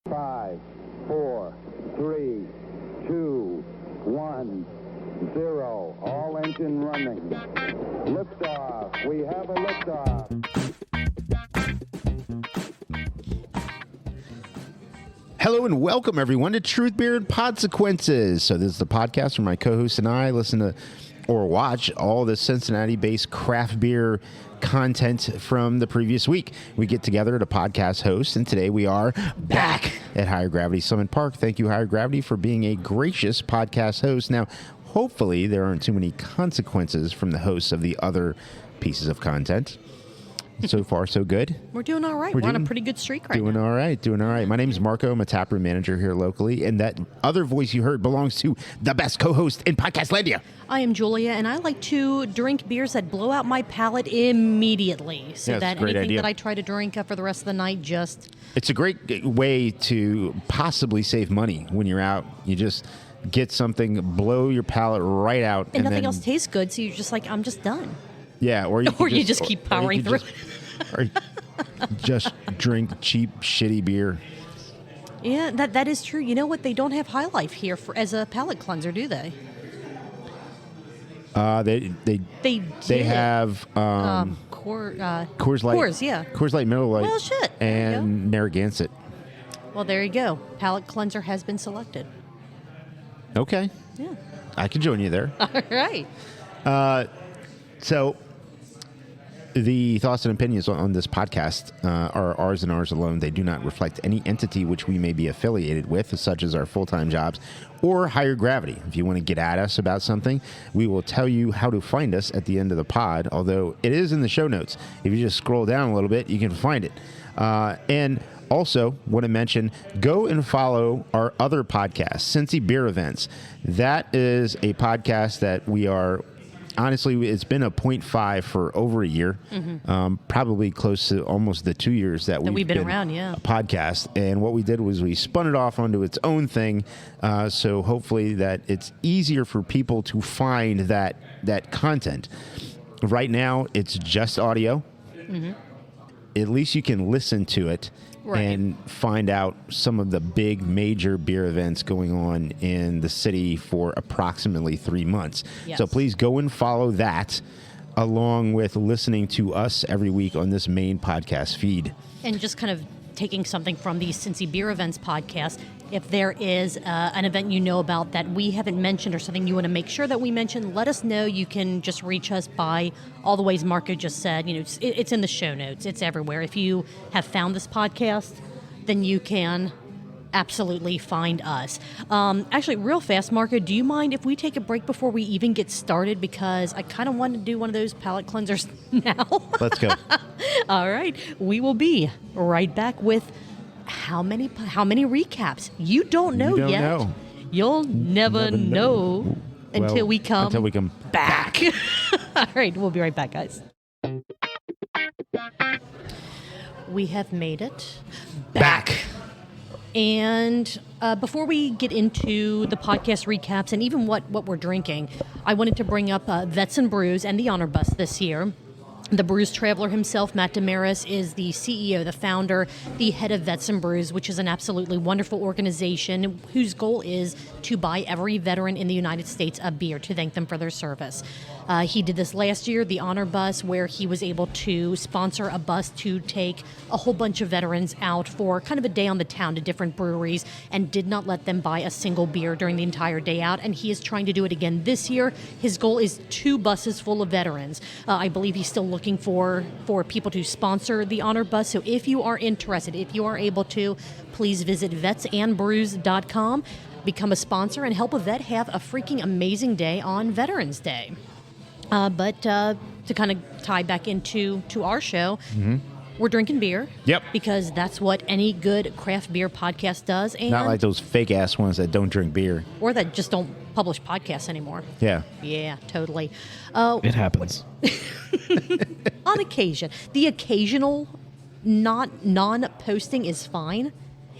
5, 4, 3, 2, 1, 0. All engine running. Liftoff. We have a liftoff. Hello and welcome, everyone, to Truth, Beer, and Podsequences. So this is the podcast where my co-host and I listen to or watch all the Cincinnati-based craft beer content from the previous week. We get together at a podcast host, and today we are back at Higher Gravity Summit Park. Thank you, Higher Gravity, for being a gracious podcast host. Now, hopefully there aren't too many consequences from the hosts of the other pieces of content. So far, so good. We're doing all right. We're on a pretty good streak right now. Doing all right. My name is Marco. I'm a taproom manager here locally, and that other voice you heard belongs to the best co-host in Podcastlandia. I am Julia, and I like to drink beers that blow out my palate immediately, so that anything that I try to drink for the rest of the night just... It's a great way to possibly save money when you're out. You just get something, blow your palate right out. And nothing else tastes good, so you're just like, I'm just done. Yeah, or you just keep powering through. Or just drink cheap, shitty beer. Yeah, that is true. You know what? They don't have High Life here as a palate cleanser, do they? They have Coors Light. Coors, yeah. Coors Light, Miller Lite. Well, shit. And Narragansett. Well, there you go. Palate cleanser has been selected. Okay. Yeah. I can join you there. All right. So, the thoughts and opinions on this podcast are ours and ours alone. They do not reflect any entity which we may be affiliated with, such as our full-time jobs or Higher Gravity. If you want to get at us about something, we will tell you how to find us at the end of the pod, although it is in the show notes. If you just scroll down a little bit, you can find it. And also, want to mention, go and follow our other podcast, Cincy Beer Events. That is a podcast that we are... Honestly, it's been a 0.5 for over a year, probably close to almost the 2 years that we've been around, yeah. A podcast. And what we did was we spun it off onto its own thing, so hopefully that it's easier for people to find that content. Right now, it's just audio. Mm-hmm. At least you can listen to it. Right. And find out some of the big major beer events going on in the city for approximately 3 months. Yes. So please go and follow that along with listening to us every week on this main podcast feed. And just kind of taking something from the Cincy Beer Events podcast, if there is an event you know about that we haven't mentioned or something you want to make sure that we mention, let us know. You can just reach us by all the ways Marco just said. You know, it's in the show notes. It's everywhere. If you have found this podcast, then you can absolutely find us. Actually, real fast, Marco, do you mind if we take a break before we even get started? Because I kind of want to do one of those palate cleansers now. Let's go. All right. We will be right back with how many recaps? You don't know yet. Know. You'll never know until we come back. All right. We'll be right back, guys. We have made it back. And before we get into the podcast recaps and even what we're drinking, I wanted to bring up Vets and Brews and the Honor Bus this year. The Brews Traveler himself, Matt Damaris, is the CEO, the founder, the head of Vets and Brews, which is an absolutely wonderful organization whose goal is to buy every veteran in the United States a beer to thank them for their service. He did this last year, the Honor Bus, where he was able to sponsor a bus to take a whole bunch of veterans out for kind of a day on the town to different breweries and did not let them buy a single beer during the entire day out. And he is trying to do it again this year. His goal is 2 buses full of veterans. I believe he's still looking for people to sponsor the Honor Bus. So if you are interested, if you are able to, please visit vetsandbrews.com, become a sponsor, and help a vet have a freaking amazing day on Veterans Day. But to kind of tie back into our show, we're drinking beer. Yep. Because that's what any good craft beer podcast does. And not like those fake-ass ones that don't drink beer. Or that just don't publish podcasts anymore. Yeah. Yeah, totally. It happens. On occasion. The occasional non-posting is fine.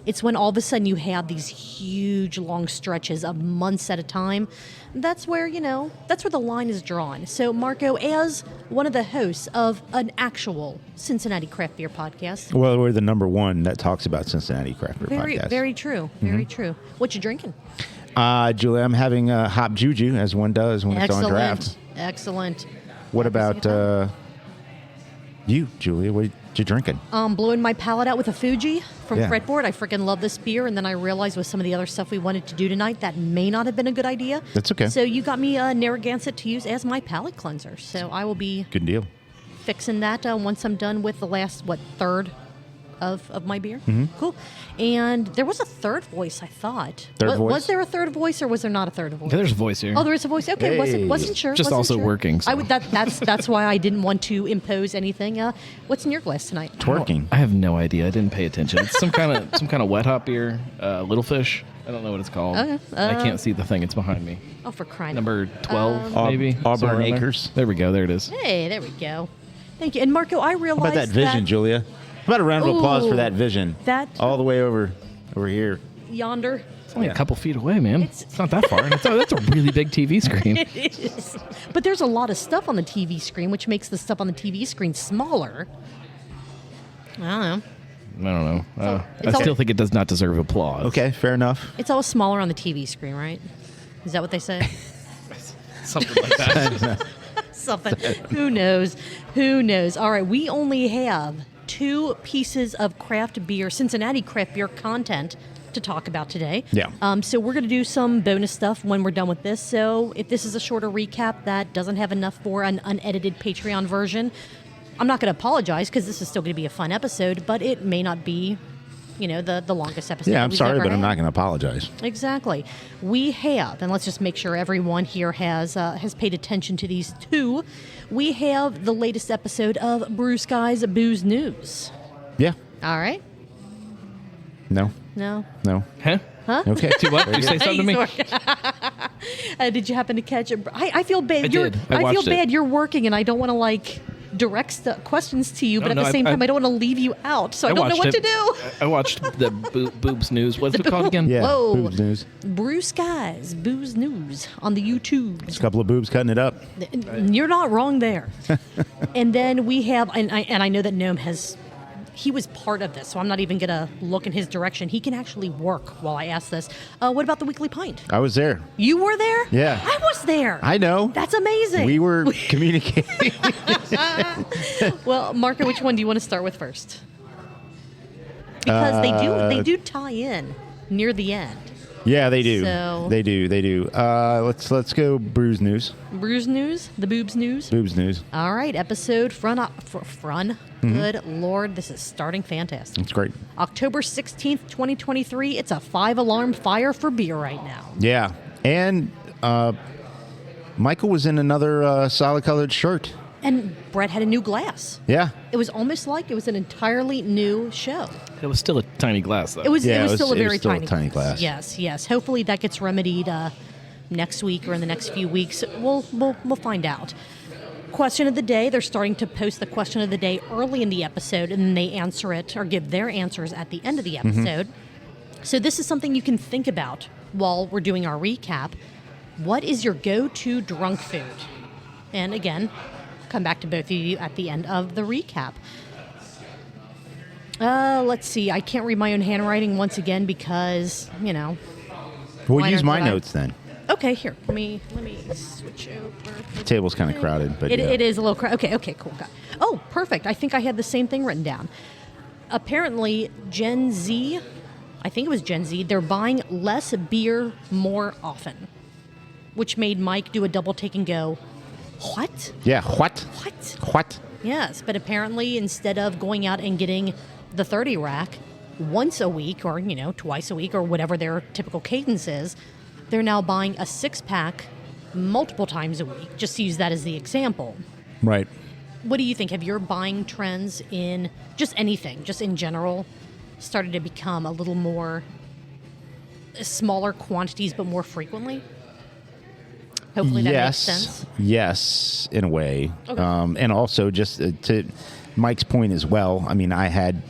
It's when all of a sudden you have these huge long stretches of months at a time. That's where, that's where the line is drawn. So, Marco, as one of the hosts of an actual Cincinnati craft beer podcast. Well, we're the number one that talks about Cincinnati craft beer podcast. Very true. Very true. What you drinking? Julie, I'm having a hop JuJu, as one does when it's on draft. Excellent. What about you, Julia? What you drinking? Blowing my palate out with a Fugee from Yeah. Fretboard. I freaking love this beer, and then I realized with some of the other stuff we wanted to do tonight, that may not have been a good idea. That's okay. So you got me a Narragansett to use as my palate cleanser. So I will be Good deal. fixing that once I'm done with the last, third of my beer. Mm-hmm. Cool. And there was a third voice, I thought. Third voice? Was there a third voice, or was there not a third voice? Yeah, there's a voice here. Oh, there is a voice. Okay, Hey. wasn't sure. Just wasn't also sure. working, so. That's why I didn't want to impose anything. What's in your glass tonight? Twerking. I have no idea. I didn't pay attention. It's some kind of wet hop beer, Little Fish. I don't know what it's called. Okay, I can't see the thing. It's behind me. Oh, for crying! Number 12, Aub- maybe. Auburn Somewhere in there. Acres. There we go. There it is. Hey, there we go. Thank you. And Marco, I realized How about that vision, Julia? How about a round of applause for Ooh, that vision? All the way over here. yonder. It's only Yeah. a couple feet away, man. It's not that far. That's a really big TV screen. It is. But there's a lot of stuff on the TV screen, which makes the stuff on the TV screen smaller. I don't know. I don't know. it's I still all- think it does not deserve applause. Okay, fair enough. It's always smaller on the TV screen, right? Is that what they say? Something like that. Something. Who knows? Who knows? All right, we only have 2 pieces of craft beer, Cincinnati craft beer content to talk about today. Yeah. So we're going to do some bonus stuff when we're done with this. So if this is a shorter recap that doesn't have enough for an unedited Patreon version, I'm not going to apologize because this is still going to be a fun episode, but it may not be, the longest episode. Yeah, that I'm we've sorry, ever but I'm had. not going to apologize. Exactly. We have, and let's just make sure everyone here has paid attention to these 2. We have the latest episode of Brew Sky's Booze News. Yeah. All right. No. No. No. Huh? Okay. See what? Did you say something to me? Did you happen to catch it? I feel bad. I did. I feel watched it. bad. You're working, and I don't want to direct questions to you, but at the same time, I don't want to leave you out. So I don't know what to do. I watched the Boobs News. What's it called again? Yeah. Whoa. Boobs news. Brew Skies Booze News on the YouTube. Just a couple of boobs cutting it up. You're not wrong there. And then we have, and I know that Gnome he was part of this, so I'm not even going to look in his direction. He can actually work while I ask this. What about the weekly pint? I was there. You were there? Yeah. I was there. I know. That's amazing. We were communicating. Well, Marco, which one do you want to start with first? Because they do tie in near the end. Yeah, they do. So- They do. Let's go Brews News. Brews News, the Boobs News. Boobs News. All right, episode front. Good Lord, this is starting fantastic. It's great. October 16th, 2023. It's a 5-alarm fire for beer right now. Yeah. And Michael was in another solid colored shirt. And Brett had a new glass. Yeah. It was almost like it was an entirely new show. It was still a tiny glass, though. It was Yeah, still a very still tiny, a tiny glass. Yes. Hopefully that gets remedied next week or in the next few weeks. We'll find out. Question of the day. They're starting to post the question of the day early in the episode, and then they answer it or give their answers at the end of the episode. So this is something you can think about while we're doing our recap. What is your go-to drunk food? And again, come back to both of you at the end of the recap. Let's see. I can't read my own handwriting once again because, We'll Why use not my that I- notes then. Okay, here. Let me switch over. The table's kind of crowded, but yeah. It is a little crowded. Okay, cool. Oh, perfect. I think I had the same thing written down. Apparently, Gen Z, I think it was Gen Z, they're buying less beer more often, which made Mike do a double take and go, what? Yeah. What? What? Yes, but apparently instead of going out and getting the 30 rack once a week or, twice a week or whatever their typical cadence is, they're now buying a 6-pack multiple times a week, just to use that as the example. Right. What do you think? Have your buying trends in just anything, just in general, started to become a little more smaller quantities but more frequently? Hopefully that makes sense. Yes, in a way. Okay. And also just to Mike's point as well. I mean, I had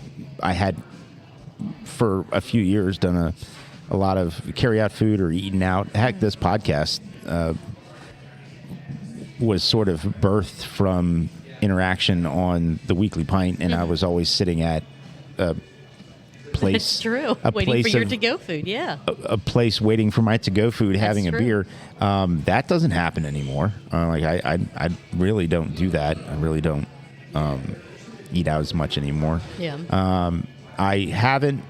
for a few years done a lot of carry out food or eating out. Heck, this podcast was sort of birthed from interaction on the Weekly Pint, and I was always sitting at a place. That's true. Waiting for your to-go food, yeah. A place waiting for my to-go food, having a beer. That doesn't happen anymore. I really don't do that. I really don't eat out as much anymore. Yeah. I haven't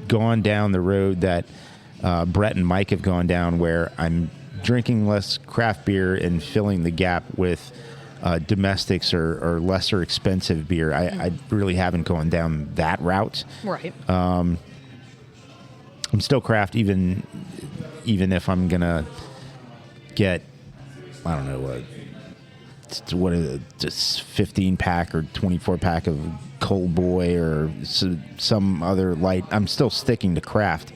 gone down the road that Brett and Mike have gone down, where I'm drinking less craft beer and filling the gap with domestics or lesser expensive beer. I really haven't gone down that route. Right. I'm still craft, even if I'm gonna get, I don't know, what is it, just 15 pack or 24 pack of Cold Boy or some other light. I'm still sticking to craft.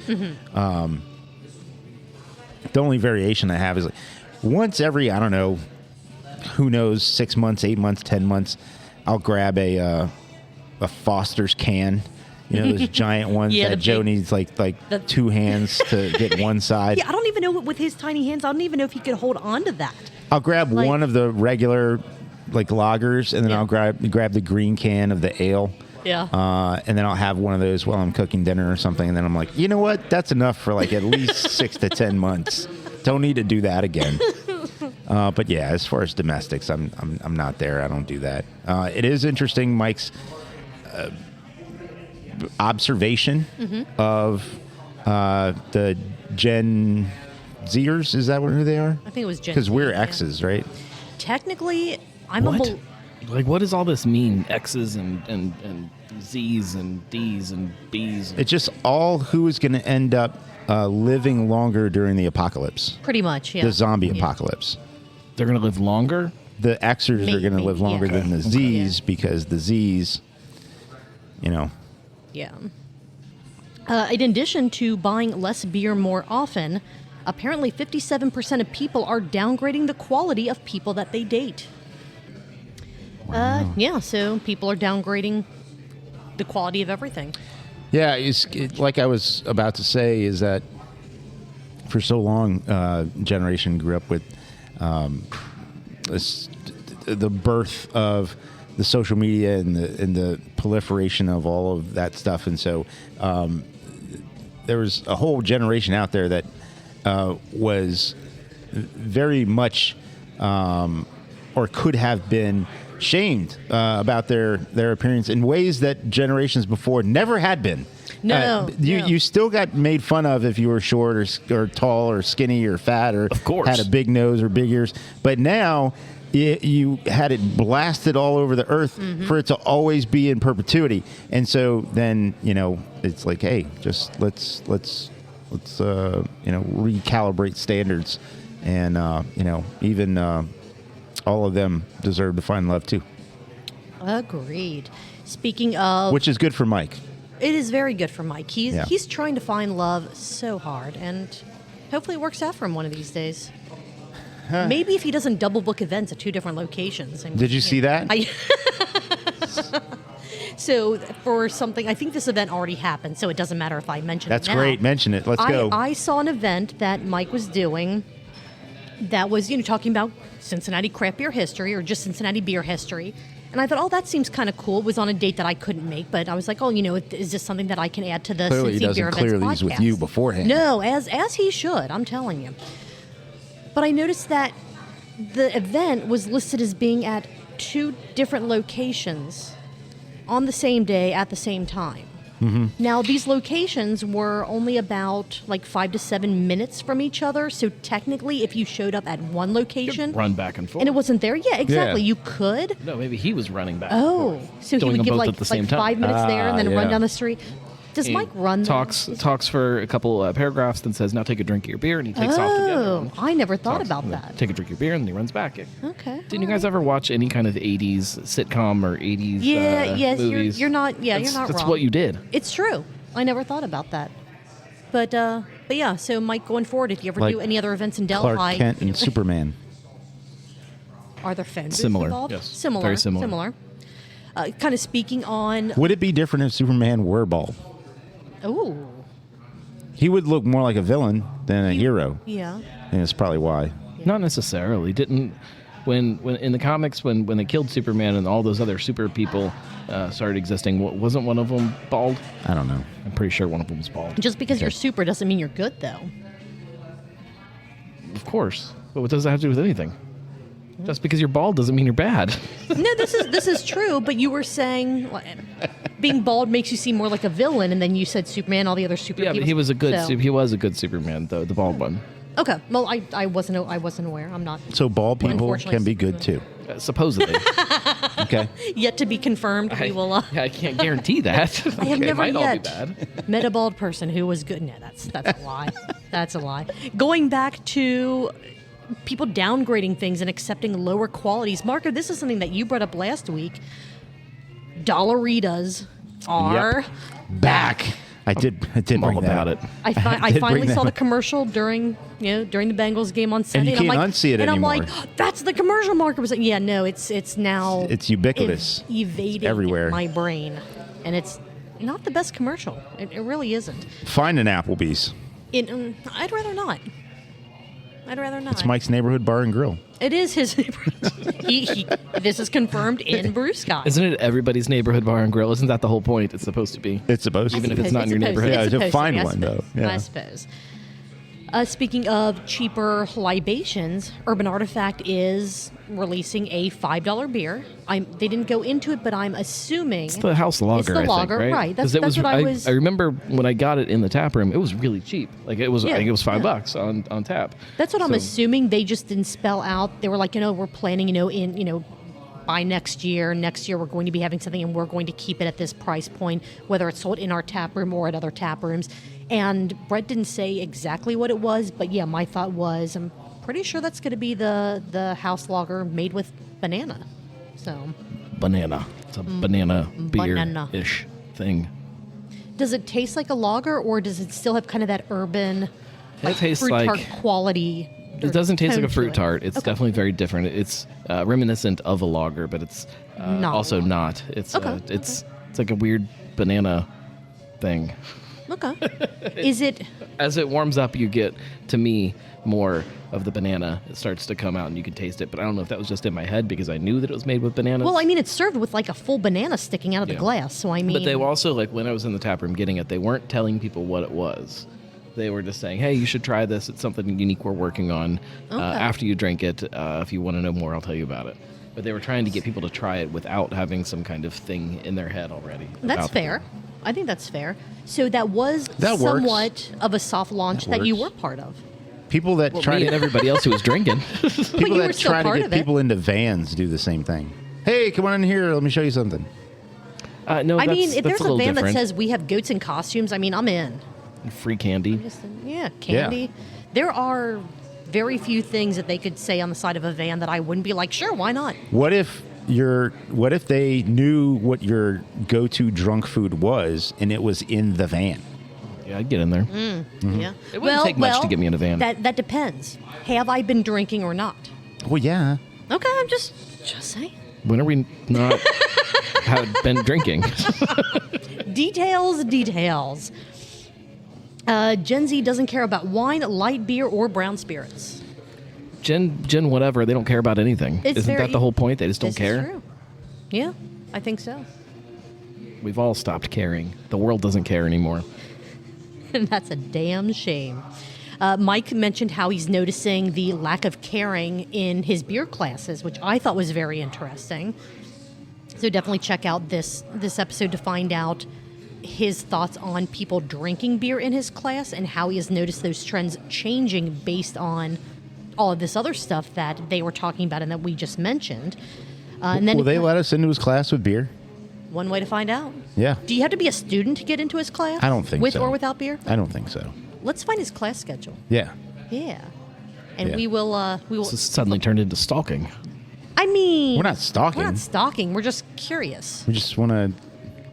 The only variation I have is like once every, I don't know, who knows, 6 months, 8 months, 10 months, I'll grab a Foster's can. You know, those giant ones that Joe needs like two hands to get one side. Yeah, I don't even know with his tiny hands. I don't even know if he could hold on to that. I'll grab one of the regular lagers, and then I'll grab the green can of the ale. Yeah. And then I'll have one of those while I'm cooking dinner or something, and then I'm like, you know what? That's enough for like at least 6 to 10 months. Don't need to do that again. But yeah, as far as domestics, I'm not there. I don't do that. It is interesting, Mike's observation of the Gen Zers. Is that who they are? I think it was Gen. Because we're X's, right? Technically, I'm what? Like, what does all this mean? X's and Z's and D's and B's? It's just all who is going to end up living longer during the apocalypse. Pretty much, yeah. The zombie apocalypse. They're going to live longer? The Xers are going to live longer than the Z's because the Z's, you know. Yeah. In addition to buying less beer more often, apparently 57% of people are downgrading the quality of people that they date. Wow. Yeah, so people are downgrading the quality of everything. Yeah, like I was about to say, is that for so long, generation grew up with the birth of the social media and the proliferation of all of that stuff, and so there was a whole generation out there that was very much or could have been shamed about their appearance in ways that generations before never had been. No, you still got made fun of if you were short or tall or skinny or fat or of course. Had a big nose or big ears. But now you had it blasted all over the earth for it to always be in perpetuity. And so then, you know, it's like, hey, just let's recalibrate standards, and even all of them deserve to find love too. Agreed. Speaking of, which is good for Mike. It is very good for Mike. He's trying to find love so hard, and hopefully it works out for him one of these days. Maybe if he doesn't double book events at 2 different locations. And, did you see that? So for something, I think this event already happened, so it doesn't matter if I mention That's it now. great. Mention it. Let's go. I saw an event that Mike was doing that was, talking about Cincinnati craft beer history or just Cincinnati beer history. And I thought, oh, that seems kind of cool. It was on a date that I couldn't make, but I was like, oh, is this something that I can add to the Clearly, Cincy he Beer doesn't Events clear podcast? these with you beforehand. No, as he should. I'm telling you. But I noticed that the event was listed as being at 2 different locations on the same day at the same time. Now, these locations were only about 5 to 7 minutes from each other. So technically, if you showed up at one location, run back and forth, and it wasn't there, yeah, exactly, Yeah. you could. No, maybe he was running back. Oh, and forth, so he doing would them give both at the same time. 5 minutes there and then run yeah. down the street. Does He Mike run? talks for a couple paragraphs, then says, "Now take a drink of your beer," and he takes off together. Oh, and I never thought talks, about and then that. Take a drink of your beer, and then he runs back. Okay. Didn't you guys ever watch any kind of 80s sitcom or 80s Yes, movies? you're not. Yeah, That's- you're not That's wrong. what you did. It's true. I never thought about that. But yeah. So Mike, going forward, if you ever Like do any other events in Delhi, Clark Kent and Superman. are there fences Similar, involved? yes. Similar. Very similar. Kind of speaking on. Would it be different if Superman were bald? Ooh. He would look more like a villain than a hero. Yeah. And that's probably why. Not necessarily. Didn't when in the comics when they killed Superman and all those other super people started existing, wasn't one of them bald? I don't know. I'm pretty sure one of them was bald. Just because you're super doesn't mean you're good, though. Of course. But what does that have to do with anything? Just because you're bald doesn't mean you're bad. No, this is true. But you were saying being bald makes you seem more like a villain, and then you said Superman, all the other super people. But he was a good so. he was a good Superman, though, the bald one. Okay. Well, I wasn't aware. I'm not. So bald people Unfortunately, can be good too. Supposedly. Okay. Yet to be confirmed. We will. I can't guarantee that. I have never might yet all be bad. met a bald person who was good. No, that's a lie. That's a lie. Going back to people downgrading things and accepting lower qualities. Marco, this is something that you brought up last week. Dollaritas are back. I did I'm bring all that about up. it. I did finally bring saw that the commercial during the Bengals game on Sunday. you I'm can't like, unsee it and anymore. I'm like, that's the commercial. Marco was like, yeah, no, it's now It's ubiquitous. evading everywhere. my brain, and it's not the best commercial. It really isn't. Find an Applebee's. I'd rather not. It's Mike's neighborhood bar and grill. It is his neighborhood. This is confirmed in Brew Sky. Isn't it everybody's neighborhood bar and grill? Isn't that the whole point? It's supposed to be. It's supposed Even to if be. it's not in your neighborhood. Yeah, It's to supposed find be, I one, though. suppose. Yeah. I suppose. Speaking of cheaper libations, Urban Artifact is releasing a $5 beer. They didn't go into it, but I'm assuming It's the house lager. It's the I think, lager, right? That's 'Cause what I was. I remember when I got it in the tap room, it was really cheap. Like it was. Yeah, I think it was yeah. $5 on tap. That's what I'm So- assuming. They just didn't spell out. They were like, we're planning, by next year. Next year, we're going to be having something, and we're going to keep it at this price point, whether it's sold in our tap room or at other tap rooms. And Brett didn't say exactly what it was, but yeah, my thought was, I'm pretty sure that's going to be the house lager made with banana. So, Banana. It's a banana banana. beer-ish thing. does it taste like a lager, or does it still have kind of that urban, tastes fruit like- tart quality? It doesn't taste like a tone to fruit it? tart. It's Okay. definitely very different. It's reminiscent of a lager, but it's Not a also lager. not. It's Okay, it's like a weird banana thing. Okay. Is it? As it warms up, you get, to me, more of the banana. It starts to come out, and you can taste it. But I don't know if that was just in my head because I knew that it was made with bananas. Well, I mean, it's served with like a full banana sticking out of the Yeah. glass. So I mean, But they were also, like, when I was in the tap room getting it, they weren't telling people what it was. They were just saying, hey, you should try this. It's something unique we're working on. After you drink it, if you want to know more, I'll tell you about it. But they were trying to get people to try it without having some kind of thing in their head already. That's about the fair. beer. I think that's fair. So that was That works. somewhat of a soft launch that you were works. part of. People that Well, try me to and everybody else who was drinking. people you were that still try to part get of it. people into vans do the same thing. Hey, come on in here. Let me show you something. No, I mean, that's if there's a a little van different. that says we have goats in costumes, I mean, I'm in. Free candy. Yeah, candy. There are very few things that they could say on the side of a van that I wouldn't be like, sure, why not? What if they knew what your go-to drunk food was and it was in the van? Yeah, I'd get in there. Yeah. It wouldn't take much to get me in a van. That depends. Have I been drinking or not? Well, yeah. Okay, I'm just saying. When are we not have been drinking? Details. Gen Z doesn't care about wine, light beer, or brown spirits. Gen whatever, they don't care about anything. It's Isn't very- that the whole point? They just don't This care. is true. Yeah, I think so. We've all stopped caring. The world doesn't care anymore. And that's a damn shame. Mike mentioned how he's noticing the lack of caring in his beer classes, which I thought was very interesting. So definitely check out this episode to find out his thoughts on people drinking beer in his class and how he has noticed those trends changing based on all of this other stuff that they were talking about and that we just mentioned. And then Will they let us into his class with beer? one way to find out. Yeah. Do you have to be a student to get into his class? I don't think with so. With or without beer? I don't think so. Let's find his class schedule. Yeah. Yeah. And Yeah. we will This has suddenly turned into stalking. I mean, We're not stalking. We're not stalking. We're just curious. We just want to.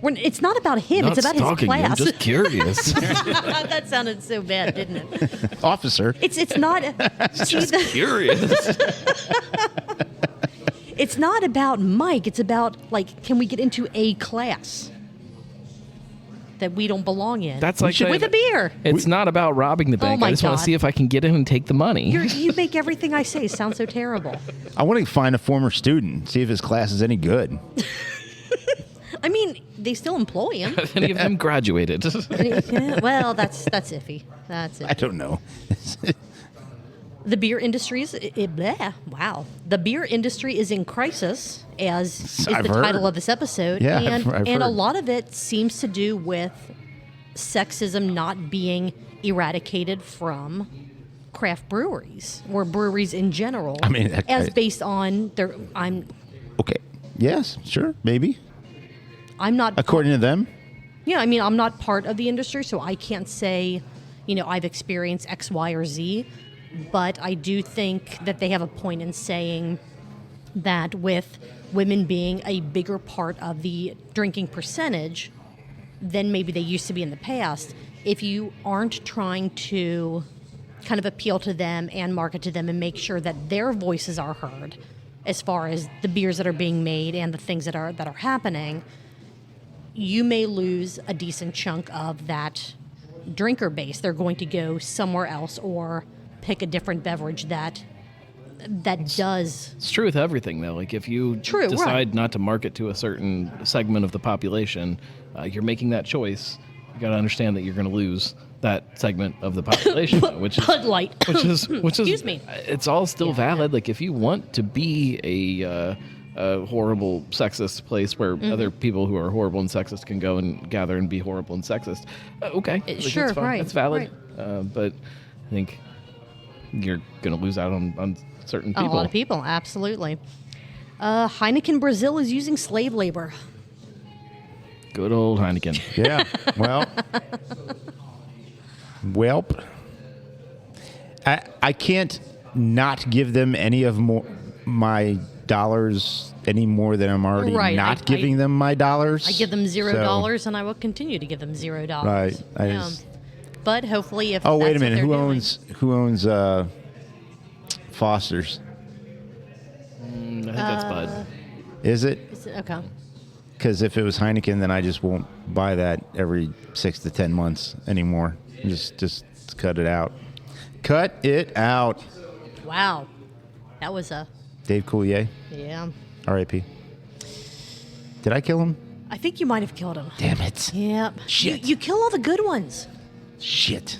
It's not about him. Not it's about stalking, his I'm class. just curious. That sounded so bad, didn't it? Officer. It's not. See, curious. it's not about Mike. It's about can we get into a class? that we don't belong in. That's like with a beer. It's not about robbing the bank. my I just want God. to see if I can get in and take the money. You make everything I say sound so terrible. I want to find a former student, see if his class is any good. I mean, they still employ him. Any of them graduated. Yeah, well, that's iffy. That's I it. don't know. The beer industry is wow. The beer industry is in crisis, as is I've the heard. title of this episode. Yeah, and I've and a heard. lot of it seems to do with sexism not being eradicated from craft breweries or breweries in general. I mean, as based on their, Okay. Yes, sure, maybe. I'm not According to them. Yeah, I mean, I'm not part of the industry, so I can't say, I've experienced X, Y, or Z. But I do think that they have a point in saying that with women being a bigger part of the drinking percentage than maybe they used to be in the past, if you aren't trying to kind of appeal to them and market to them and make sure that their voices are heard as far as the beers that are being made and the things that are happening, you may lose a decent chunk of that drinker base. They're going to go somewhere else or pick a different beverage that does. It's true with everything, though. Like, if you True, decide right. not to market to a certain segment of the population, you're making that choice. You got to understand that you're going to lose that segment of the population, which is Bud Light. which is Excuse me. It's all still valid. Like, if you want to be a horrible sexist place where Mm-hmm. other people who are horrible and sexist can go and gather and be horrible and sexist, okay, like, Sure, that's fine. right, That's valid. right. But I think you're going to lose out on certain A people. lot of people, absolutely. Heineken Brazil is using slave labor. Good old Heineken. Yeah. Welp. I can't not give them any of my dollars any more than I'm already Right, not I- giving them my dollars. I give them $0, So- and I will continue to give them $0. Right. But hopefully, if Oh, wait a that's what minute. they're Who owns Foster's? I think that's Bud. Is it? doing. Okay. Because if it was Heineken, then I just won't buy that every 6 to 10 months anymore. Just cut it out. Cut it out. Wow. That was Dave Coulier, yeah. R.I.P. Did I kill him? I think you might have killed him. Damn it. Yep. Shit. You kill all the good ones. Shit.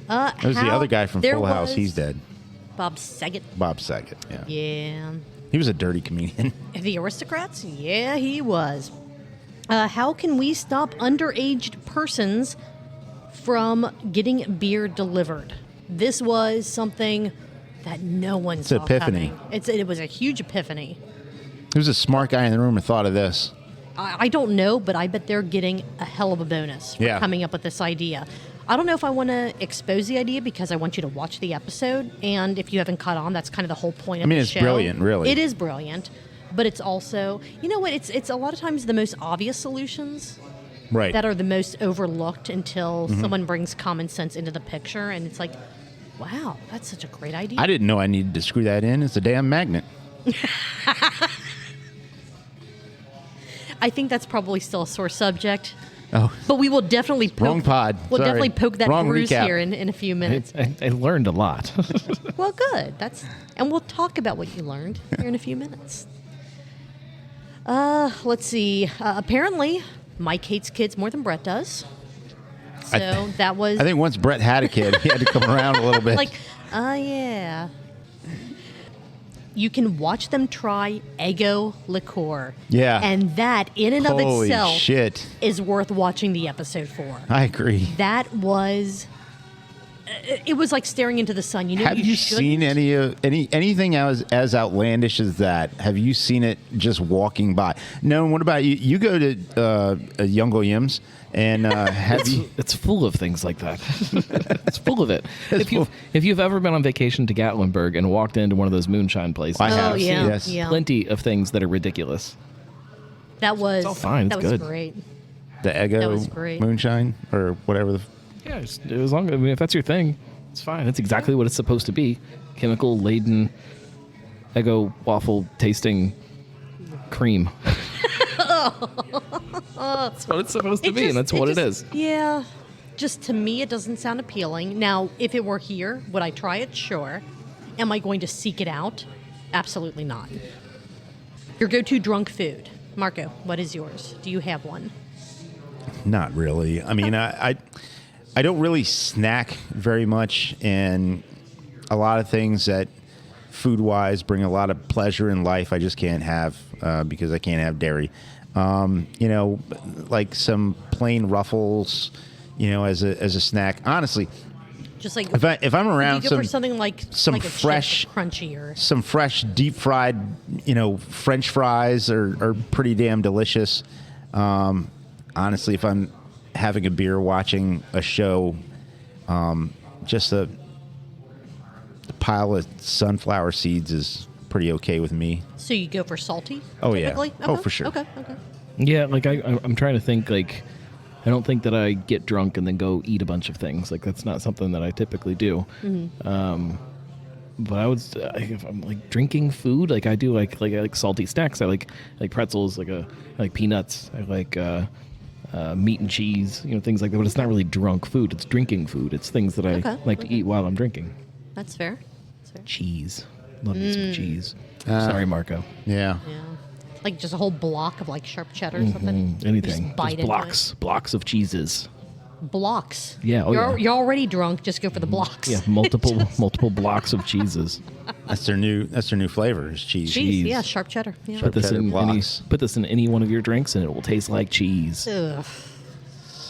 There's the other guy from Full House. He's dead. Bob Saget. Bob Saget. Yeah. Yeah. He was a dirty comedian. The Aristocrats? Yeah, he was. How can we stop underage persons from getting beer delivered? This was something that no one saw epiphany. coming. It was a huge epiphany. Who's a smart guy in the room who thought of this? I don't know, but I bet they're getting a hell of a bonus for Yeah. coming up with this idea. I don't know if I want to expose the idea because I want you to watch the episode. And if you haven't caught on, that's kind of the whole point of the it's show. brilliant, really. It is brilliant. But it's also, you know what? It's a lot of times the most obvious solutions Right. that are the most overlooked until someone brings common sense into the picture. And it's like, wow, that's such a great idea. I didn't know I needed to screw that in. It's a damn magnet. I think that's probably still a sore subject. Oh, But we will definitely poke, Wrong pod. We'll Sorry. definitely poke that Wrong bruise recap. here in a few minutes. I learned a lot. Well, good. And we'll talk about what you learned here in a few minutes. Let's see. Apparently, Mike hates kids more than Brett does. So that was I think once Brett had a kid, he had to come around a little bit. like, yeah. You can watch them try Eggo liqueur. Yeah. And that, in and of Holy itself, shit. is worth watching the episode for. I agree. That was. It was like staring into the sun. You know, Have you seen anything as outlandish as that? Have you seen it just walking by? No. What about you? You go to Youngo Yims and have you? It's full of things like that. It's full of it. If you've ever been on vacation to Gatlinburg and walked into one of those moonshine places, I have. Oh, yeah. Yes. Yeah. plenty of things that are ridiculous. That was. It's all fine. That It's was good. great. The That was Eggo great. moonshine or whatever. Yeah, as long as if that's your thing, it's fine. That's exactly what it's supposed to be. Chemical laden, Eggo waffle tasting cream. That's what it's supposed to be, and that's what it is. Yeah. Just to me, it doesn't sound appealing. Now, if it were here, would I try it? Sure. Am I going to seek it out? Absolutely not. Your go-to drunk food. Marco, what is yours? Do you have one? Not really. I mean, I don't really snack very much, and a lot of things that food-wise bring a lot of pleasure in life I just can't have because I can't have dairy. Like some plain Ruffles, as a snack. Honestly, just like if I'm around you go for something like some like a fresh, crunchy, or some fresh deep fried, French fries are pretty damn delicious. Honestly, if I'm having a beer, watching a show, just a pile of sunflower seeds is pretty okay with me. So you go for salty? Oh typically? yeah. Oh, for sure. Okay. Yeah, like I'm trying to think, like, I don't think that I get drunk and then go eat a bunch of things. Like, that's not something that I typically do. Mm-hmm. But I would, if I'm like drinking food, like I do, I like salty snacks. I like pretzels. I like peanuts. I like meat and cheese. Things like that. But it's not really drunk food. It's drinking food. It's things that I like to eat while I'm drinking. That's fair. Cheese. Love me some cheese. Sorry, Marco. Yeah. Like just a whole block of like sharp cheddar or something. Anything. Just bite Just blocks of cheeses. Blocks. Yeah. You're already drunk. Just go for the blocks. Yeah. Multiple blocks of cheeses. That's their new flavor is cheese. Cheese. Yeah. Sharp cheddar. Yeah. Sharp cheddar blocks. Put this in any one of your drinks, and it will taste like cheese. Ugh.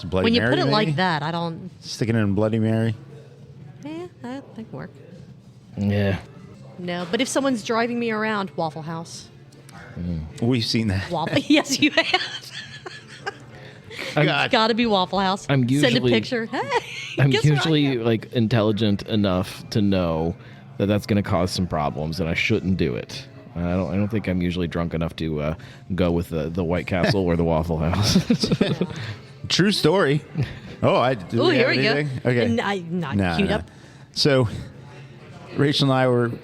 Bloody When you Mary, put it maybe? like that, I don't. Stick it in Bloody Mary. Yeah, that could work. Yeah. No, but if someone's driving me around, Waffle House. We've seen that. Waffle. Yes, you have. God. Got to be Waffle House. I'm usually- Send a picture. Hey, I'm guess where I usually am? like intelligent enough to know that that's going to cause some problems, and I shouldn't do it. I don't think I'm usually drunk enough to go with the White Castle or the Waffle House. True story. Oh, Oh, here we go. Okay. Not queued up. So, Rachel and I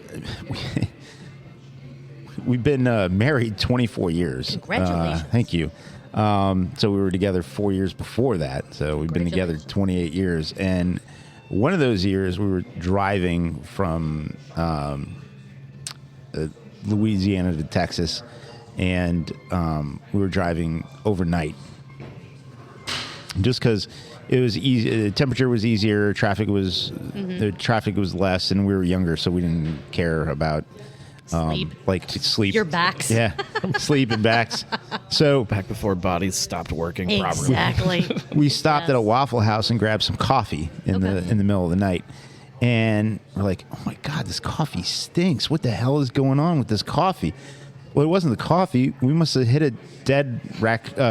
we've been married 24 years. Congratulations. Thank you. So we were together 4 years before that. So we've been together 28 years. And one of those years we were driving from Louisiana to Texas, and we were driving overnight just because it was easy. The temperature was easier. The traffic was less, and we were younger, so we didn't care about sleep. Your backs. Yeah, sleep and backs. So Back before bodies stopped working properly. Exactly. we stopped at a Waffle House and grabbed some coffee in the middle of the night, and we're like, "Oh my God, this coffee stinks! What the hell is going on with this coffee?" Well, it wasn't the coffee. We must have hit a dead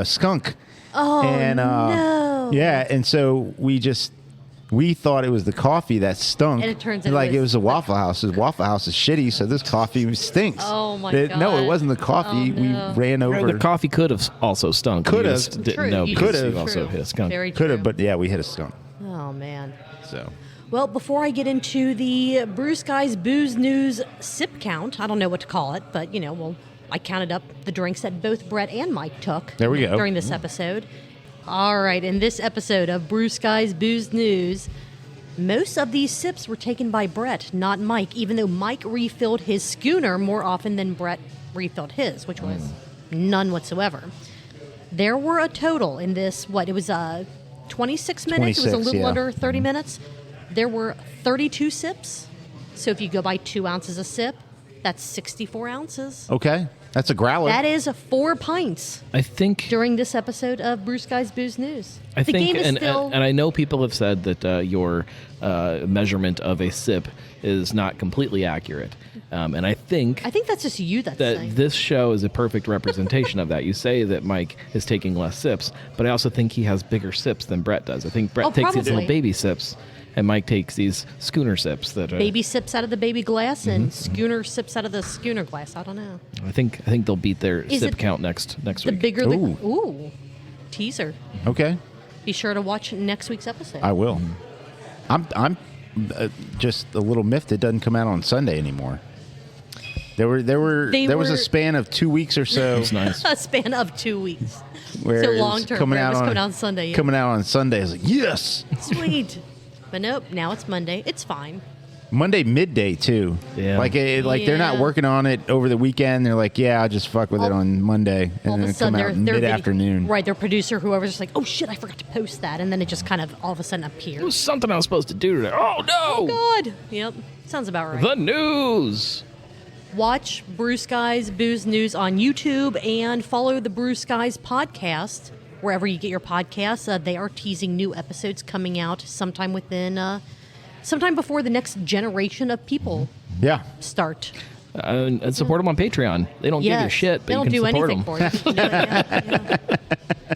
skunk. Oh, and, no. Yeah, and so we thought it was the coffee that stunk. And it turns out like it was a Waffle House. The Waffle House is shitty, so this coffee stinks. Oh, my No, God. it wasn't the coffee. Oh, no. We ran over. The coffee could have also stunk. Could You have. just didn't True, know you because could you have. also hit a skunk. Very Could have, true. but yeah, we hit a skunk. Oh, man. So Well, before I get into the Brew Skies Booze News sip count, I don't know what to call it, but, I counted up the drinks that both Brett and Mike took There we go. during this episode. All right, in this episode of Brew Skies Booze News, most of these sips were taken by Brett, not Mike, even though Mike refilled his schooner more often than Brett refilled his, which was none whatsoever. There were a total in this, it was 26 minutes? It was a 26, little yeah. under 30 minutes. There were 32 sips. So if you go by 2 ounces a sip, that's 64 ounces. okay, that's a growler. That is 4 pints I think during this episode of Brew Skies Booze News. I the think, game is and still... I know people have said that your measurement of a sip is not completely accurate, and I think that's just you that's that saying. this show is a perfect representation of that. You say that Mike is taking less sips, but I also think he has bigger sips than Brett does. I think Brett takes these probably. little baby sips, and Mike takes these schooner sips that are, Baby sips out of the baby glass and schooner sips out of the schooner glass. I don't know. I think they'll beat their Is sip it count next The week. bigger the... Ooh. Ooh. Teaser. Okay, Be sure to watch next week's episode. I will. I'm just a little miffed it doesn't come out on Sunday anymore. There was a span of 2 weeks or so. It's nice. A span of 2 weeks. Where So it was long term. coming It out was on coming out on Sunday. Yeah. Coming out on Sunday. I was like, yes. Sweet. But nope, now it's Monday. It's fine. Monday midday too. Yeah. Like they're not Yeah. working on it over the weekend. They're like, yeah, I'll just fuck with it on Monday, All and of then a it come sudden, out mid afternoon. Right, their producer, whoever's just like, oh shit, I forgot to post that. And then it just kind of all of a sudden It was appears. something I was supposed to do today. Oh, no. God. Yep. Sounds about right. The news. Watch Brew Skies Booze News on YouTube and follow the Brew Skies podcast wherever you get your podcasts. They are teasing new episodes coming out sometime before the next generation of people Yeah. start. And support them on Patreon. They don't give you Yes. shit, but they don't you can do support anything them. for you. Yeah.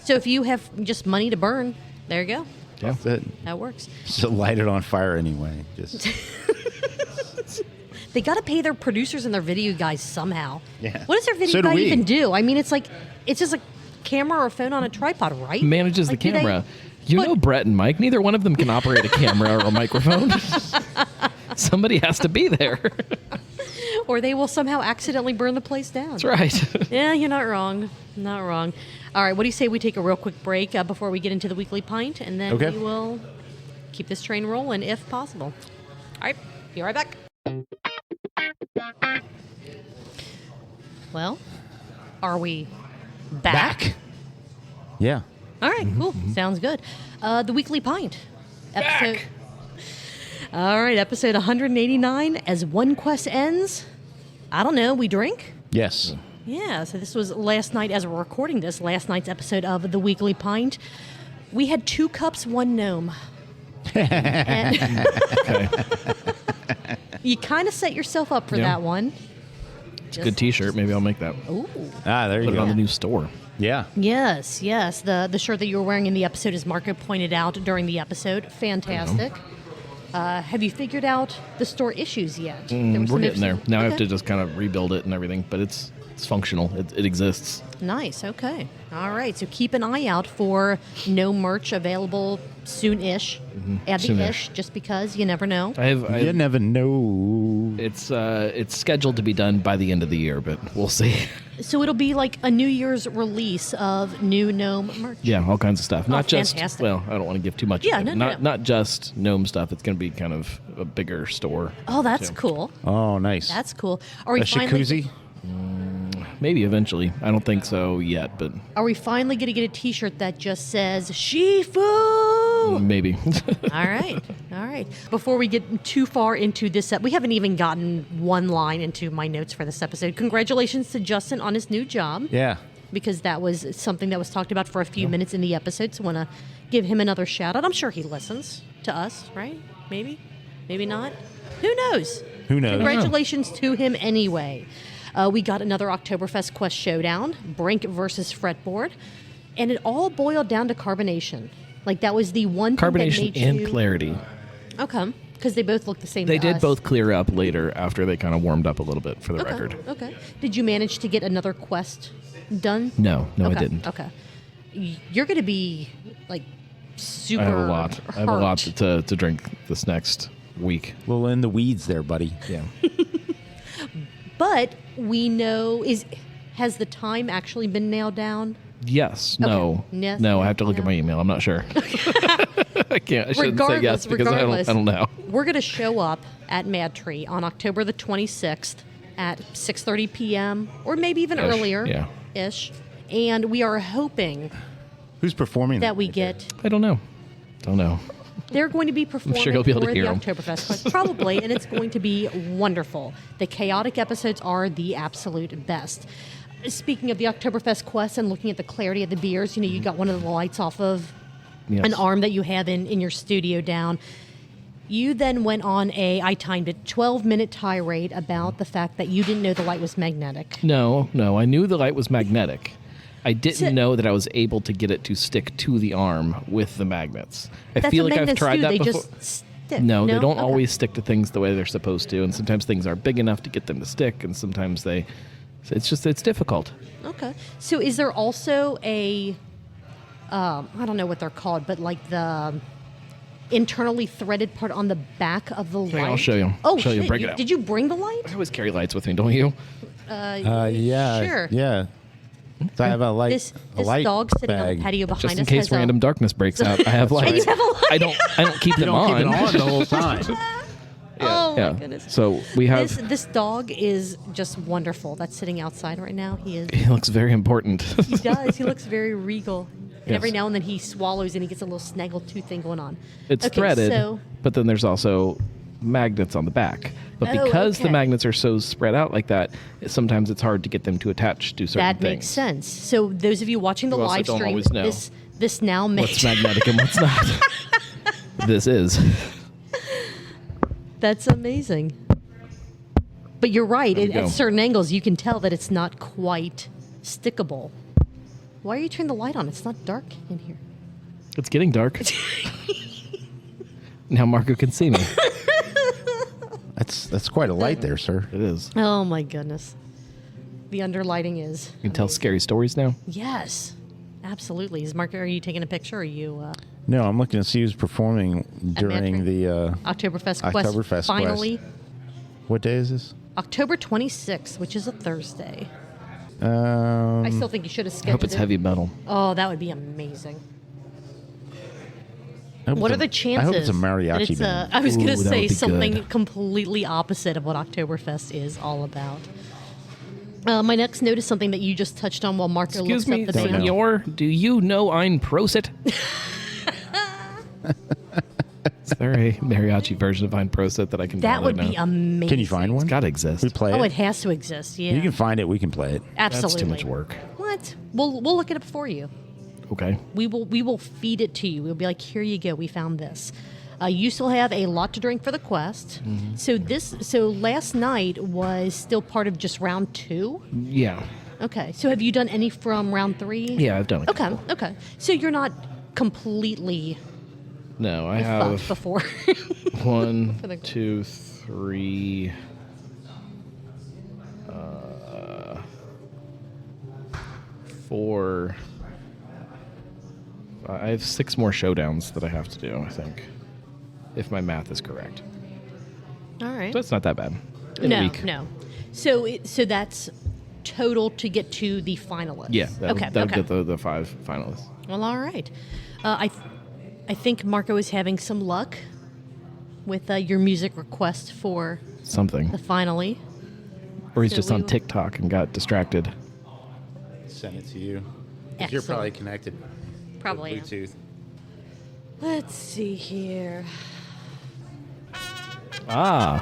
So if you have just money to burn, there you go. Yeah. That's it. That works. Just light it on fire anyway. Just They got to pay their producers and their video guys somehow. Yeah. What does their video So do guy we. even do? I mean, it's just a camera or a phone on a tripod, right? Manages Like, the do they- camera. You But- know Brett and Mike, neither one of them can operate a camera or a microphone. Somebody has to be there. Or they will somehow accidentally burn the place down. That's right. Yeah, you're not wrong. Not wrong. All right, what do you say we take a real quick break before we get into the weekly pint, and then Okay. we will keep this train rolling if possible. All right, be right back. Well, are we back? Yeah. All right, cool. Sounds good. The weekly pint. Episode. Back. All right, episode 189. As one quest ends, I don't know, we drink? Yes. Yeah, so this was last night, as we're recording this, last night's episode of the Weekly Pint. We had 2 cups, 1 gnome. And Okay. you kind of set yourself up for Yeah. that one. Good T-shirt. Maybe I'll make that. Ooh. Ah, there you Put it go. on the new store. Yeah. Yes. The shirt that you were wearing in the episode, as Marco pointed out during the episode, fantastic. Have you figured out the store issues yet? There were We're some getting there. Now I have Okay. to just kind of rebuild it and everything, but it's functional. It exists. Nice. Okay. All right. So keep an eye out for no merch available soon-ish. Add the Soon-ish. ish, just because you never know. I have. You never know. It's scheduled to be done by the end of the year, but we'll see. So it'll be like a New Year's release of new gnome merch. Yeah, all kinds of stuff. Not just. fantastic. Well, I don't want to give too much. Yeah, away. no. Not just gnome stuff. It's going to be kind of a bigger store. Oh, that's too. cool. Oh, nice. That's cool. Are we a finally? jacuzzi. Maybe eventually. I don't think so yet, but Are we finally going to get a T-shirt that just says "Shifu"? maybe. All right, all right. Before we get too far into this, we haven't even gotten one line into my notes for this episode. Congratulations to Justin on his new job, Yeah. because that was something that was talked about for a few minutes in the episode. So, want to give him another shout out. I'm sure he listens to us, right? Maybe, maybe not. Who knows? Who knows? Congratulations to him anyway. We got another Oktoberfest Quest showdown, Brink versus Fretboard, and it all boiled down to carbonation. Like that was the one thing that Carbonation made and you... clarity. Okay, because they both look the same. They to did us. both clear up later after they kind of warmed up a little bit for the Okay. record. Okay. Did you manage to get another quest done? No, I Okay, didn't. Okay. You're going to be like super. I have a lot. I have a lot hurt. to drink this next week. A little in the weeds there, buddy. Yeah. But we know has the time actually been nailed down? Yes. No. Okay. Yes, No. I have to look no. at my email. I'm not sure. I can't. I shouldn't say yes Regardless, because regardless, I don't know. We're going to show up at Mad Tree on October the 26th at 6:30 p.m. or maybe even Ish, earlier. yeah. Ish. And we are hoping Who's performing that we night there? get. I don't know. Don't know. They're going to be performing sure you'll be able for to the hear 'em. Oktoberfest Quest, probably, and it's going to be wonderful. The chaotic episodes are the absolute best. Speaking of the Oktoberfest Quest and looking at the clarity of the beers, you got one of the lights off of Yes. an arm that you have in your studio down. You then went on I timed it, 12-minute tirade about the fact that you didn't know the light was magnetic. No. I knew the light was magnetic. I didn't So- know that I was able to get it to stick to the arm with the magnets. I That's feel what like I've magnets tried do. that They before. just stick. No, they don't Okay. always stick to things the way they're supposed to, and sometimes things are big enough to get them to stick, and sometimes they. It's difficult. Okay. So is there also I don't know what they're called, but like the internally threaded part on the back of the light. Here, I'll show you. Oh, show you. shit. Break it out. Did you bring the light? I always carry lights with me, don't you? Yeah. Sure. Yeah. So I have a light. This a light dog sitting on bag. the patio behind Just us in case has random darkness breaks out, I have lights. And you have a light. I don't keep them Don't on. keep it on the whole time. Oh Yeah. my goodness. So we have. This dog is just wonderful. That's sitting outside right now. He looks very important. He does. He looks very regal. And Yes. every now and then he swallows and he gets a little snaggle tooth thing going on. It's Okay, threaded, so- but then there's also magnets on the back. But Oh, because the okay. magnets are so spread out like that, sometimes it's hard to get them to attach to certain That things. makes sense. So those of you watching the You also live don't stream, always know this now What's makes magnetic and what's not. This is. that's amazing. But you're right. There we At go. certain angles, you can tell that it's not quite stickable. Why are you turning the light on? It's not dark in here. It's getting dark. Now Marco can see me. That's quite a light there, sir. It is. Oh my goodness. The underlighting is. You can tell scary stories now. Yes, absolutely. Is Mark? Are you taking a picture? Or are you No, I'm looking to see who's performing during Adventure. the. Oktoberfest Quest? Oktoberfest Finally, What day is this? October 26th, which is a Thursday. Um, I still think you should have I scheduled hope it's it. heavy metal. Oh, that would be amazing. I hope What it's are the chances? I hope it's a that mariachi it's band. I was going Ooh, to that say would be something good. completely opposite of what Oktoberfest is all about. My next note is something that you just touched on while Marco Excuse looks me, up the band. senor. Do you know Ein Prosit? Is there a mariachi version of Ein Prosit that I can That download would now? be amazing. Can you find one? It's got to exist. We play Oh, it. it has to exist. Yeah, You can find it. We can play it. absolutely. That's too much work. What? We'll look it up for you. Okay. We will feed it to you. We'll be like, here you go. We found this. You still have a lot to drink for the quest. Mm-hmm. So last night was still part of just round 2. Yeah. Okay. So have you done any from round 3? Yeah, I've done it. Okay. Okay. So you're not completely No, I fucked have before. 1, the- 2, 3. 4. I have 6 more showdowns that I have to do, I think. If my math is correct. All right. So it's not that bad. In a No, week. no. So that's total to get to the finalists. Yeah, that would okay. get the 5 finalists. Well, all right. I think Marco is having some luck with your music request for Something. the finale. Or he's So just we on will- TikTok and got distracted. Send it to you. Excellent. You're probably connected. Probably. with Bluetooth. Let's see here. Ah.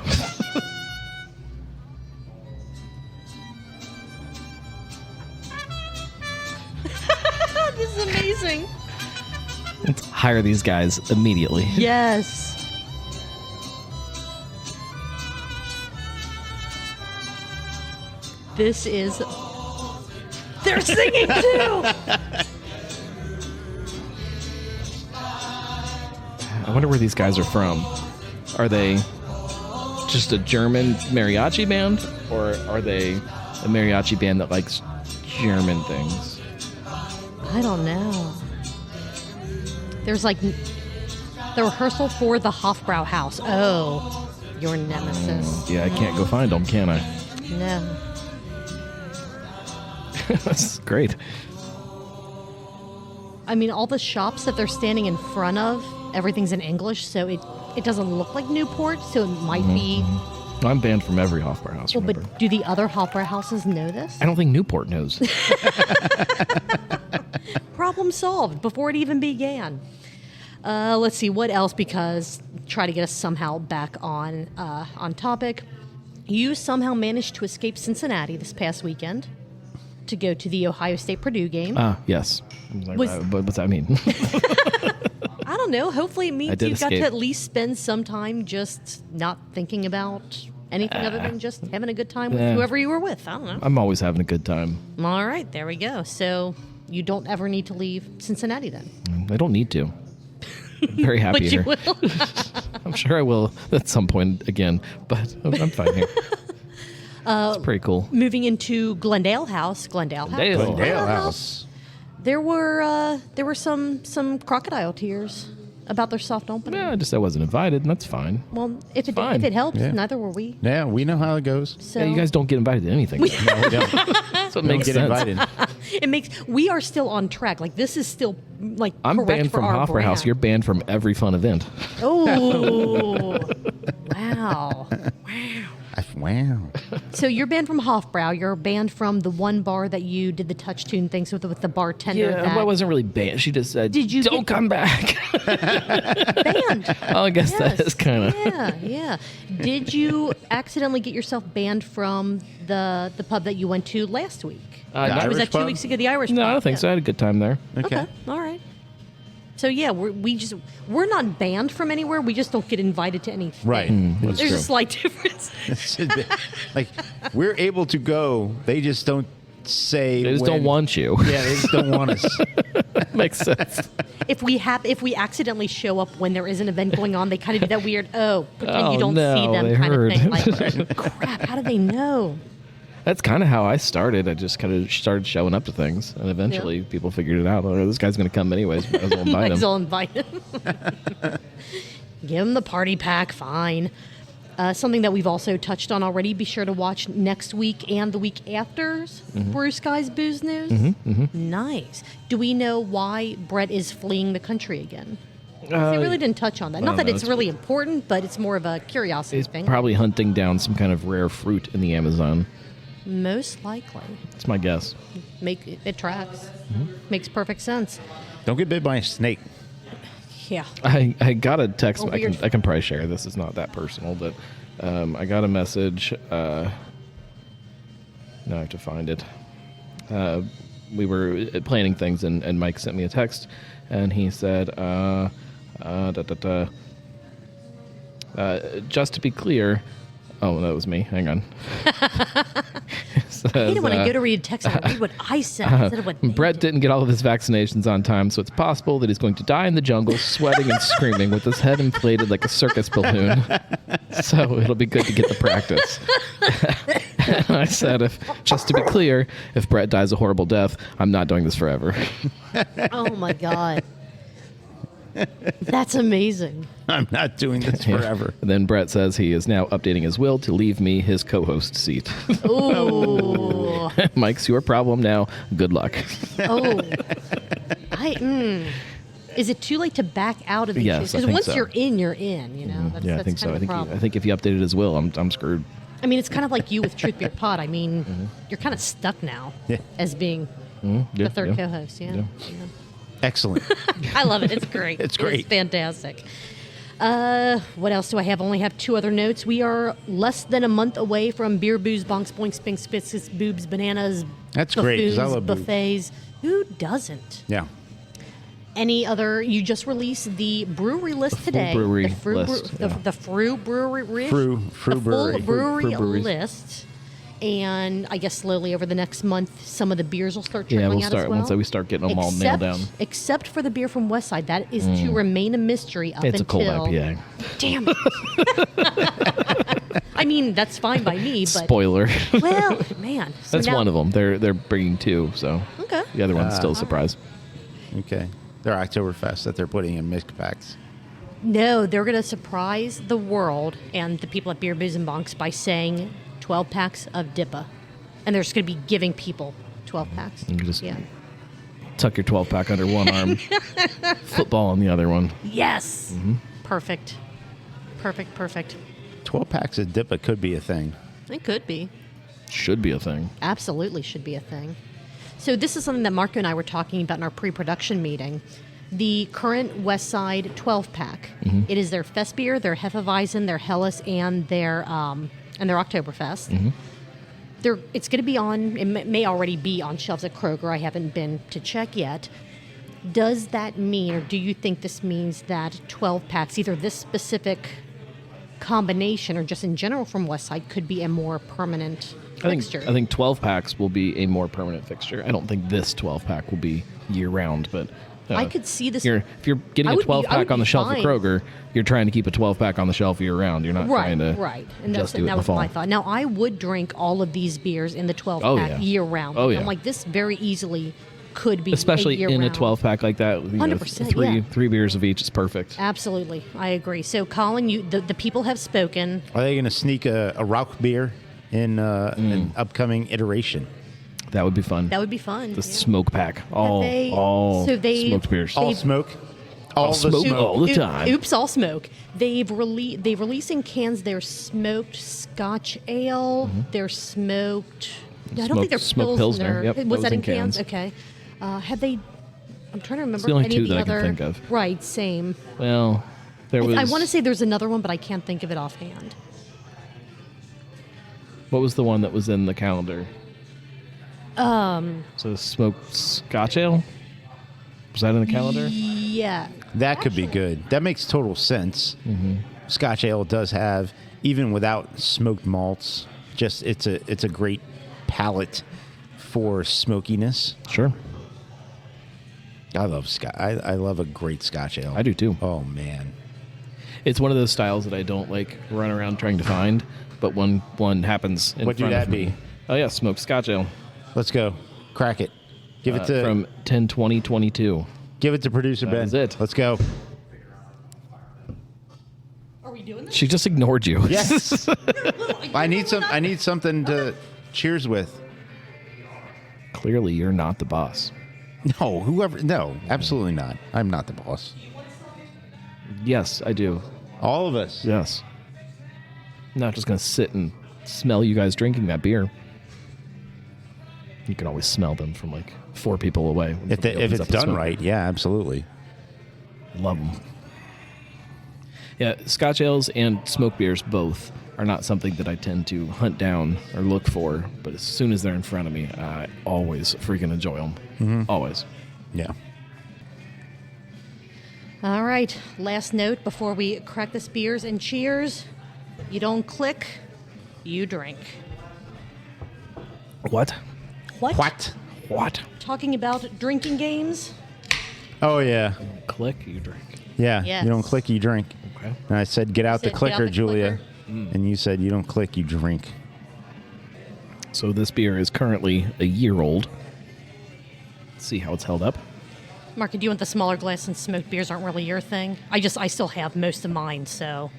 This is amazing. Let's hire these guys immediately. Yes. This is. They're singing too. I wonder where these guys are from. Are they just a German mariachi band? Or are they a mariachi band that likes German things? I don't know. There's like the rehearsal for the Hofbrau House. Oh, your nemesis. Yeah, I can't go find them, can I? No. That's great. I mean, all the shops that they're standing in front of, everything's in English, so it doesn't look like Newport, so it might be. I'm banned from every Hofbrau house, Well, remember? but do the other Hofbrau houses know this? I don't think Newport knows. Problem solved before it even began. Let's see what else, because try to get us somehow back on topic. You somehow managed to escape Cincinnati this past weekend to go to the Ohio State Purdue game. Yes. I was like, Was- what's that mean? I don't know. Hopefully, it I means did you've got to escape. at least spend some time just not thinking about anything other than just having a good time with Yeah. whoever you were with. I don't know. I'm always having a good time. All right, there we go. So you don't ever need to leave Cincinnati then. I don't need to. I'm very happy But you here. will. I'm sure I will at some point again, but I'm fine here. It's pretty cool. Moving into Glendale House. Glendale House. Glendale. Glendale House. There were some crocodile tears about their soft opening? Yeah, I wasn't invited, and that's fine. Well, if fine. it helps, Yeah. neither were we. Yeah, we know how it goes. So Yeah, you guys don't get invited to anything. No, we don't. That's what We don't makes get sense. invited. we are still on track. Like this is still like I'm correct banned for from our Hofbrauhaus. brand. You're banned from every fun event. Oh, wow. Wow. So you're banned from Hofbrau. You're banned from the one bar that you did the touch tune things with the bartender. Yeah, that I wasn't really banned. She just said, Did you don't get- come back. banned. Well, I guess that Yes. is kind of... Yeah. Did you accidentally get yourself banned from the pub that you went to last week? The Or was Irish that 2 pub? weeks ago? The Irish No, pub? I don't think so. I had a good time there. Okay. All right. So yeah, we're not banned from anywhere. We just don't get invited to anything. Right. That's There's true. a slight difference. Like, we're able to go. They just don't say. They just don't want you. Yeah, they just don't want us. Makes sense. If we accidentally show up when there is an event going on, they kind of do that weird pretend Oh, you don't no, see them they kind heard. of thing. Like, crap, how do they know? That's kind of how I started. I just kind of started showing up to things, and eventually people figured it out. Oh, this guy's going to come anyways. Might as well invite Might as him. well invite him. Give him the party pack, fine. Something that we've also touched on already. Be sure to watch next week and the week after's Brew Skies Booze News. Nice. Do we know why Brett is fleeing the country again? They really didn't touch on that. Not that no, it's it's- really important, but it's more of a curiosity He's thing. probably hunting down some kind of rare fruit in the Amazon. Most likely. That's my guess. It tracks. Makes perfect sense. Don't get bit by a snake. Yeah. I got a text. Oh, I weird. can probably share this. It's not that personal, but I got a message. Now I have to find it. We were planning things, and Mike sent me a text, and he said, just to be clear. Oh, that was me. Hang on. I hate it when I go to read a text and I read what I said instead of what they Brett did. didn't get all of his vaccinations on time, so it's possible that he's going to die in the jungle, sweating and screaming with his head inflated like a circus balloon. So it'll be good to get the practice. And I said, just to be clear, if Brett dies a horrible death, I'm not doing this forever. Oh my God. That's amazing. I'm not doing this forever. And then Brett says he is now updating his will to leave me his co-host seat. Ooh. Mike's your problem now. Good luck. Oh. Is it too late to back out of these? Yes, I Because think once so. you're in, you're in. You know. That's, Yeah, I that's think so. kind I of the think, problem. I think if he updated his will, I'm screwed. I mean, it's kind of like you with Truth Beer Pod. I mean, you're kind of stuck now as being Yeah, the third yeah. co-host. Yeah. Yeah. Excellent. I love it. It's great. It's great. It's fantastic. What else do I have? Only have 2 other notes. We are less than a month away from beer, booze, bonks, boinks, spinks, biscuits, boobs, bananas. That's great, 'cause I buffoons, love booze. buffets. Who doesn't? Yeah. Any other? You just released the brewery list full today. brewery the Fru list, the, yeah. the Fru brewery. Fru the brewery. full brewery Fru breweries. list. And I guess slowly over the next month, some of the beers will start Yeah, trickling we'll out start as well. once we start getting them all nailed down. Except for the beer from Westside, that is to remain a mystery up It's a until. cold IPA. Damn it! I mean, that's fine by me, but Spoiler. well, man, so That's now- one of them. They're bringing 2, so Okay. the other one's still a surprise. Okay. They're Oktoberfest that they're putting in mixed packs. No, they're going to surprise the world and the people at Beer, Booze, and Bonks by saying 12 packs of Dippa, and they're just going to be giving people 12 packs. You can just Yeah. tuck your 12-pack under one arm, football on the other one. Yes. Perfect. Perfect. 12 packs of Dippa could be a thing. It could be. Should be a thing. Absolutely should be a thing. So this is something that Marco and I were talking about in our pre-production meeting. The current Westside 12-pack. It is their Fest beer, their Hefeweizen, their Helles, and their Oktoberfest. It's going to be on. It may already be on shelves at Kroger. I haven't been to check yet. Does that mean, or do you think this means that 12 packs, either this specific combination or just in general from Westside, could be a more permanent fixture? I think 12-packs will be a more permanent fixture. I don't think this 12-pack will be year-round, but I could see this. if you're getting I a would be- I 12-pack would on be the shelf fine. at Kroger, you're trying to keep a 12-pack on the shelf year-round. You're not trying to Right. And just do it that in the was fall. my thought. Now, I would drink all of these beers in the 12 Oh, pack yeah. year round. Oh, yeah. I'm like, this very easily could be Especially in a year-round. 12-pack like that. 100%, yeah. Three beers of each is perfect. Absolutely, I agree. So, Colin, the people have spoken. Are they going to sneak a Rauch beer in an upcoming iteration? That would be fun. That would be fun. The smoke pack. All smoked beers. All smoke? All the smoke smoke. all the time. Oops, all smoke. They've released in cans their smoked Scotch ale, their smoked. I don't think they're smoked Pilsner. Yep, Was those that in in cans? cans. Okay. Have they? I'm trying to remember. It's the only any two of the that I can other, think of. Right, same. Well, there was. I want to say there's another one, but I can't think of it offhand. What was the one that was in the calendar? So smoked Scotch ale? Was that in the calendar? Yeah. That could be good. That makes total sense. Scotch ale does have, even without smoked malts, just it's a great palate for smokiness. Sure. I love Scotch. I love a great Scotch ale. I do too. Oh man. It's one of those styles that I don't like run around trying to find, but when one happens in What front do that of me. be? Oh yeah, smoked Scotch ale. Let's go. Crack it. Give it to From 10/20/22. give it to producer Ben. is it. Let's go. Are we doing this? She just ignored you. Yes. I need something to cheers with. Clearly, you're not the boss. No, absolutely not. I'm not the boss. Yes, I do. All of us. Yes. I'm not just going to sit and smell you guys drinking that beer. You can always smell them from like 4 people away. when If somebody opens it's up a done smoker. right, yeah, absolutely. Love them. Yeah, Scotch ales and smoke beers both are not something that I tend to hunt down or look for, but as soon as they're in front of me, I always freaking enjoy them. Always. Yeah. All right. Last note before we crack this beers and cheers. You don't click, you drink. What? What? What? Talking about drinking games? Oh yeah. Click, you drink. Yeah. Yes. You don't click, you drink. Okay. And I said, get out the Said, "Get out clicker, the Julia. clicker." And you said, you don't click, you drink. So this beer is currently a year old. Let's see how it's held up. Mark, do you want the smaller glass since smoked beers aren't really your thing? I still have most of mine, so.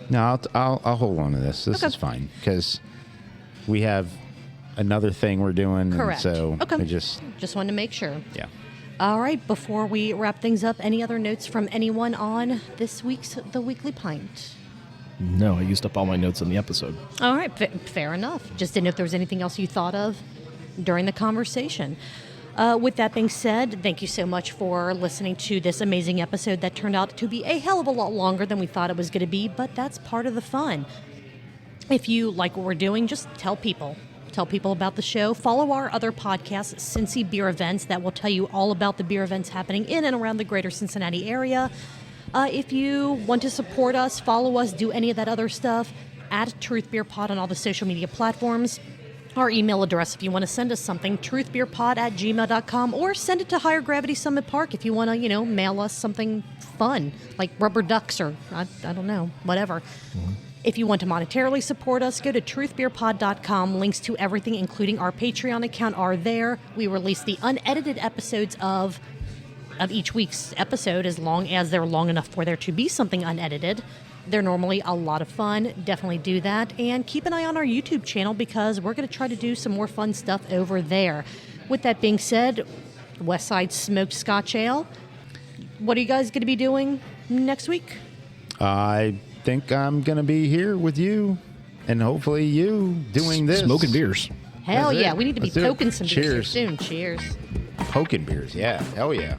No, I'll hold on to this. This Okay. is fine because we have another thing we're doing. Correct. And so Okay. I just Just wanted to make sure. yeah. All right, before we wrap things up, any other notes from anyone on this week's The Weekly Pint? No, I used up all my notes in the episode. All right, fair enough. Just didn't know if there was anything else you thought of during the conversation. With that being said, thank you so much for listening to this amazing episode that turned out to be a hell of a lot longer than we thought it was going to be, but that's part of the fun. If you like what we're doing, just tell people. Tell people about the show. Follow our other podcasts, Cincy Beer Events, that will tell you all about the beer events happening in and around the greater Cincinnati area. If you want to support us, follow us, do any of that other stuff, at Truth Beer Pod on all the social media platforms. Our email address, if you want to send us something, truthbeerpod@gmail.com, or send it to Higher Gravity Summit Park if you want to, mail us something fun, like rubber ducks or, I don't know, whatever. If you want to monetarily support us, go to truthbeerpod.com. Links to everything, including our Patreon account, are there. We release the unedited episodes of each week's episode as long as they're long enough for there to be something unedited. They're normally a lot of fun. Definitely do that. And keep an eye on our YouTube channel because we're going to try to do some more fun stuff over there. With that being said, Westside Smoked Scotch Ale. What are you guys going to be doing next week? I think I'm going to be here with you and hopefully you doing this. Smoking beers. Hell That's yeah. it. We need to be Let's do it. poking some beers here Cheers. soon. Cheers. Poking beers. Yeah. Hell yeah.